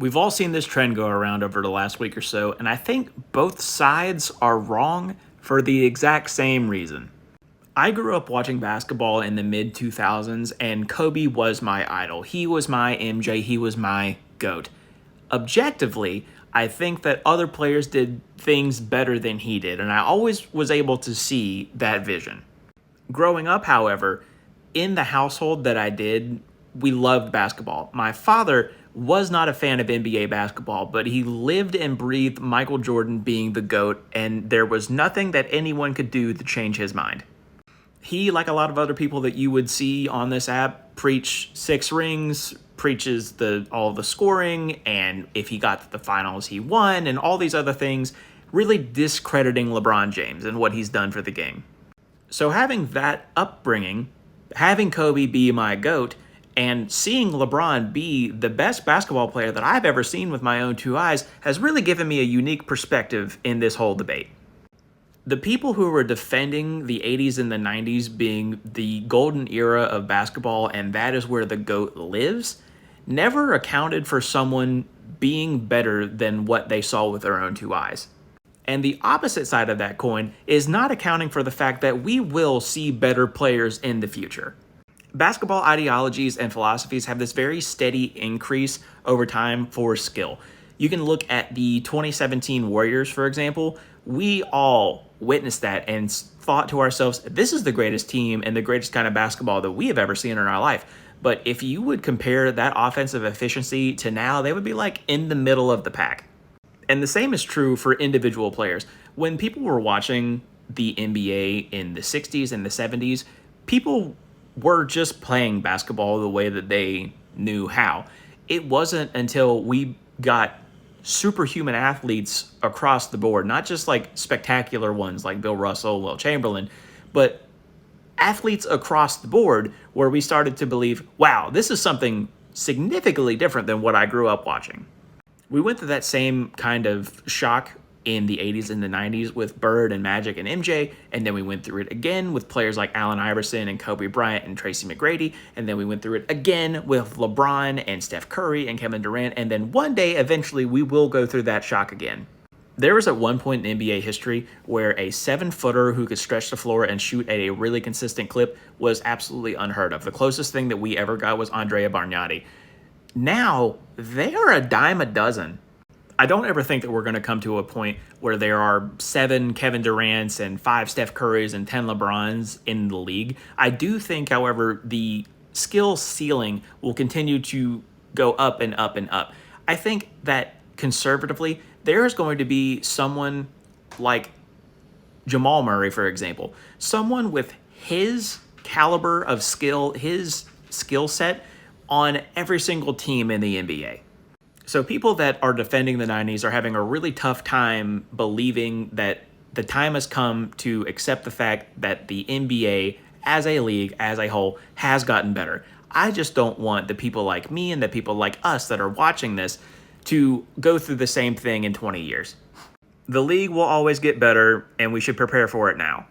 We've all seen this trend go around over the last week or so, and I think both sides are wrong for the exact same reason. I grew up watching basketball in the mid 2000s, and Kobe was my idol. He was my MJ, he was my GOAT. Objectively, I think that other players did things better than he did, and I always was able to see that vision. Growing up, however, in the household that I did, we loved basketball. My father was not a fan of NBA basketball, but he lived and breathed Michael Jordan being the GOAT, and there was nothing that anyone could do to change his mind. He, like a lot of other people that you would see on this app, preach 6 rings, preaches all the scoring, and if he got to the finals, he won, and all these other things, really discrediting LeBron James and what he's done for the game. So having that upbringing, having Kobe be my GOAT, and seeing LeBron be the best basketball player that I've ever seen with my own 2 eyes has really given me a unique perspective in this whole debate. The people who were defending the 80s and the 90s being the golden era of basketball, and that is where the GOAT lives, never accounted for someone being better than what they saw with their own 2 eyes. And the opposite side of that coin is not accounting for the fact that we will see better players in the future. Basketball ideologies and philosophies have this very steady increase over time for skill. You can look at the 2017 Warriors, for example. We all witnessed that and thought to ourselves, this is the greatest team and the greatest kind of basketball that we have ever seen in our life. But if you would compare that offensive efficiency to now, they would be like in the middle of the pack. And the same is true for individual players. When people were watching the NBA in the 60s and the 70s, people were just playing basketball the way that they knew how. It wasn't until we got superhuman athletes across the board, not just like spectacular ones like Bill Russell, Will Chamberlain, but athletes across the board where we started to believe, wow, this is something significantly different than what I grew up watching. We went through that same kind of shock in the 80s and the 90s with Bird and Magic and MJ, and then we went through it again with players like Allen Iverson and Kobe Bryant and Tracy McGrady, and then we went through it again with LeBron and Steph Curry and Kevin Durant, and then one day, eventually, we will go through that shock again. There was at one point in NBA history where a 7-footer who could stretch the floor and shoot at a really consistent clip was absolutely unheard of. The closest thing that we ever got was Andrea Bargnani. Now, they are a dime a dozen. I don't ever think that we're going to come to a point where there are 7 Kevin Durants and 5 Steph Currys and 10 LeBrons in the league. I do think, however, the skill ceiling will continue to go up and up and up. I think that conservatively, there is going to be someone like Jamal Murray, for example, someone with his caliber of skill, his skill set on every single team in the NBA. So people that are defending the 90s are having a really tough time believing that the time has come to accept the fact that the NBA as a league, as a whole, has gotten better. I just don't want the people like me and the people like us that are watching this to go through the same thing in 20 years. The league will always get better, and we should prepare for it now.